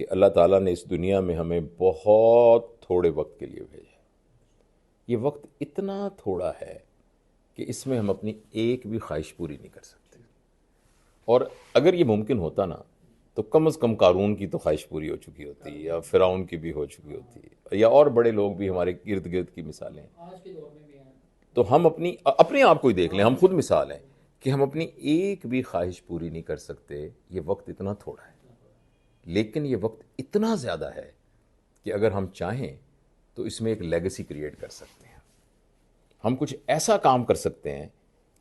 کہ اللہ تعالیٰ نے اس دنیا میں ہمیں بہت تھوڑے وقت کے لیے بھیجا. یہ وقت اتنا تھوڑا ہے کہ اس میں ہم اپنی ایک بھی خواہش پوری نہیں کر سکتے. اور اگر یہ ممکن ہوتا نا تو کم از کم قارون کی تو خواہش پوری ہو چکی ہوتی، یا فرعون کی بھی ہو چکی ہوتی، یا اور بڑے لوگ بھی ہمارے ارد گرد کی مثالیں. تو ہم اپنے آپ کو ہی دیکھ لیں، ہم خود مثال ہیں کہ ہم اپنی ایک بھی خواہش پوری نہیں کر سکتے. یہ وقت اتنا تھوڑا ہے، لیکن یہ وقت اتنا زیادہ ہے کہ اگر ہم چاہیں تو اس میں ایک لیگیسی کریٹ کر سکتے ہیں. ہم کچھ ایسا کام کر سکتے ہیں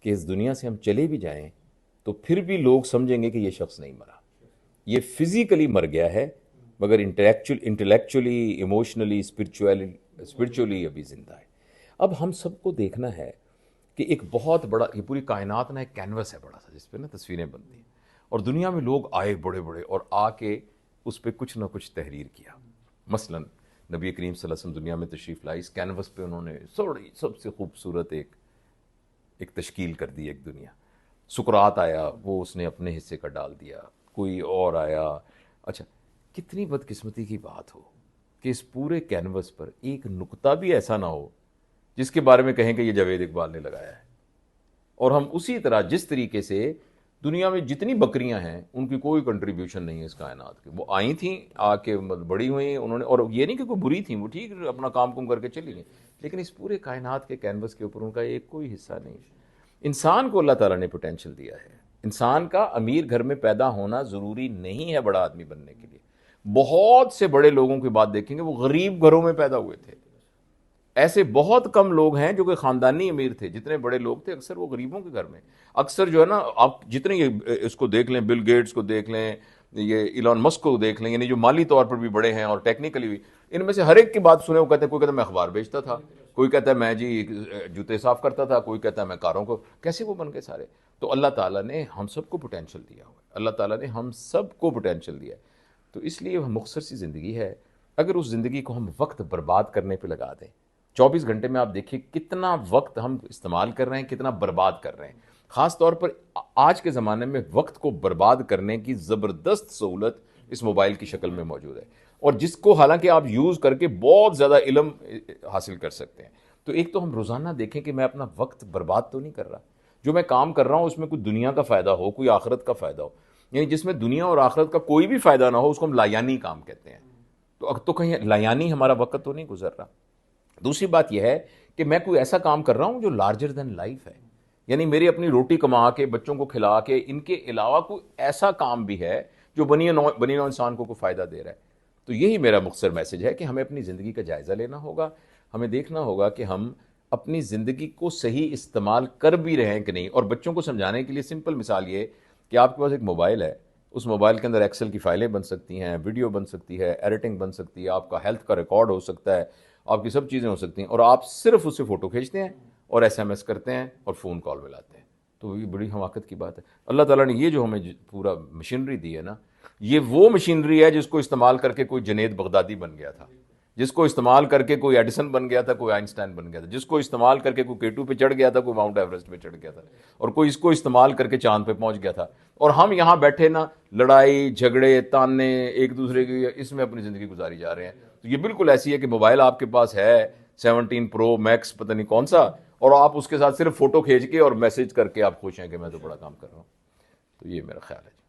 کہ اس دنیا سے ہم چلے بھی جائیں تو پھر بھی لوگ سمجھیں گے کہ یہ شخص نہیں مرا، یہ فزیکلی مر گیا ہے مگر انٹلیکچولی، ایموشنلی، اسپرچولی ابھی زندہ ہے. اب ہم سب کو دیکھنا ہے کہ ایک بہت بڑا، یہ پوری کائنات نا ایک کینوس ہے بڑا سا جس پہ نا تصویریں بنتی ہیں، اور دنیا میں لوگ آئے بڑے بڑے اور آ کے اس پہ کچھ نہ کچھ تحریر کیا. مثلا نبی کریم صلی اللہ علیہ وسلم دنیا میں تشریف لائے، اس کینوس پہ انہوں نے سب سے خوبصورت ایک تشکیل کر دی ایک دنیا. سقراط آیا، وہ اس نے اپنے حصے کا ڈال دیا، کوئی اور آیا. اچھا، کتنی بدقسمتی کی بات ہو کہ اس پورے کینوس پر ایک نقطہ بھی ایسا نہ ہو جس کے بارے میں کہیں کہ یہ جاوید اقبال نے لگایا ہے. اور ہم اسی طرح جس طریقے سے دنیا میں جتنی بکریاں ہیں ان کی کوئی کنٹریبیوشن نہیں ہے اس کائنات کے. وہ آئی تھیں، آ کے بڑی ہوئیں انہوں نے، اور یہ نہیں کہ کوئی بری تھیں، وہ ٹھیک اپنا کام کر کے چلی گئیں، لیکن اس پورے کائنات کے کینوس کے اوپر ان کا ایک کوئی حصہ نہیں. انسان کو اللہ تعالیٰ نے پوٹینشیل دیا ہے. انسان کا امیر گھر میں پیدا ہونا ضروری نہیں ہے بڑا آدمی بننے کے لیے. بہت سے بڑے لوگوں کی بات دیکھیں گے وہ غریب گھروں میں پیدا ہوئے تھے. ایسے بہت کم لوگ ہیں جو کہ خاندانی امیر تھے. جتنے بڑے لوگ تھے اکثر وہ غریبوں کے گھر میں. اکثر جو ہے نا، آپ جتنے اس کو دیکھ لیں، بل گیٹس کو دیکھ لیں، یہ ایلون مسک کو دیکھ لیں، یعنی جو مالی طور پر بھی بڑے ہیں اور ٹیکنیکلی بھی، ان میں سے ہر ایک کی بات سنیں وہ کہتے ہیں، کوئی کہتا ہے میں اخبار بیچتا تھا، کوئی کہتا ہے میں جی جوتے صاف کرتا تھا، کوئی کہتا ہے میں کاروں کو. کیسے وہ بن گئے سارے؟ تو اللہ تعالیٰ نے ہم سب کو پوٹینشیل دیا ہوا ہے. اللہ تعالیٰ نے ہم سب کو پوٹینشیل دیا ہے. تو اس لیے مختصر سی زندگی ہے. اگر اس زندگی کو ہم وقت برباد کرنے پہ لگا دیں، 24 گھنٹے میں آپ دیکھیے کتنا وقت ہم استعمال کر رہے ہیں، کتنا برباد کر رہے ہیں. خاص طور پر آج کے زمانے میں وقت کو برباد کرنے کی زبردست سہولت اس موبائل کی شکل میں موجود ہے، اور جس کو حالانکہ آپ یوز کر کے بہت زیادہ علم حاصل کر سکتے ہیں. تو ایک تو ہم روزانہ دیکھیں کہ میں اپنا وقت برباد تو نہیں کر رہا، جو میں کام کر رہا ہوں اس میں کوئی دنیا کا فائدہ ہو، کوئی آخرت کا فائدہ ہو. یعنی جس میں دنیا اور آخرت کا کوئی بھی فائدہ نہ ہو اس کو ہم لایانی کام کہتے ہیں. تو کہیں لایانی ہمارا وقت تو نہیں گزر رہا. دوسری بات یہ ہے کہ میں کوئی ایسا کام کر رہا ہوں جو لارجر دین لائف ہے، یعنی میری اپنی روٹی کما کے بچوں کو کھلا کے، ان کے علاوہ کوئی ایسا کام بھی ہے جو بنی نوع انسان کو کوئی فائدہ دے رہا ہے. تو یہی میرا مختصر میسج ہے کہ ہمیں اپنی زندگی کا جائزہ لینا ہوگا. ہمیں دیکھنا ہوگا کہ ہم اپنی زندگی کو صحیح استعمال کر بھی رہے ہیں کہ نہیں. اور بچوں کو سمجھانے کے لیے سمپل مثال یہ کہ آپ کے پاس ایک موبائل ہے، اس موبائل کے اندر ایکسل کی فائلیں بن سکتی ہیں، ویڈیو بن سکتی ہے، ایڈیٹنگ بن سکتی ہے، آپ کا ہیلتھ کا ریکارڈ ہو سکتا ہے، آپ کی سب چیزیں ہو سکتی ہیں، اور آپ صرف اس سے فوٹو کھینچتے ہیں اور ایس ایم ایس کرتے ہیں اور فون کال ملاتے ہیں. تو یہ بڑی حماقت کی بات ہے. اللہ تعالیٰ نے یہ جو ہمیں پورا مشینری دی ہے نا، یہ وہ مشینری ہے جس کو استعمال کر کے کوئی جنید بغدادی بن گیا تھا، جس کو استعمال کر کے کوئی ایڈیسن بن گیا تھا، کوئی آئنسٹائن بن گیا تھا، جس کو استعمال کر کے کوئی K2 پہ چڑھ گیا تھا، کوئی ماؤنٹ ایوریسٹ پہ چڑھ گیا تھا، اور کوئی اس کو استعمال کر کے چاند پہ پہنچ گیا تھا. اور ہم یہاں بیٹھے نا لڑائی جھگڑے تانے ایک دوسرے کی، اس میں اپنی زندگی گزاری جا رہے ہیں. تو یہ بالکل ایسی ہے کہ موبائل آپ کے پاس ہے 17 پرو میکس پتہ نہیں کون سا، اور آپ اس کے ساتھ صرف فوٹو کھینچ کے اور میسج کر کے آپ خوش ہیں کہ میں تو بڑا کام کر رہا ہوں. تو یہ میرا خیال ہے.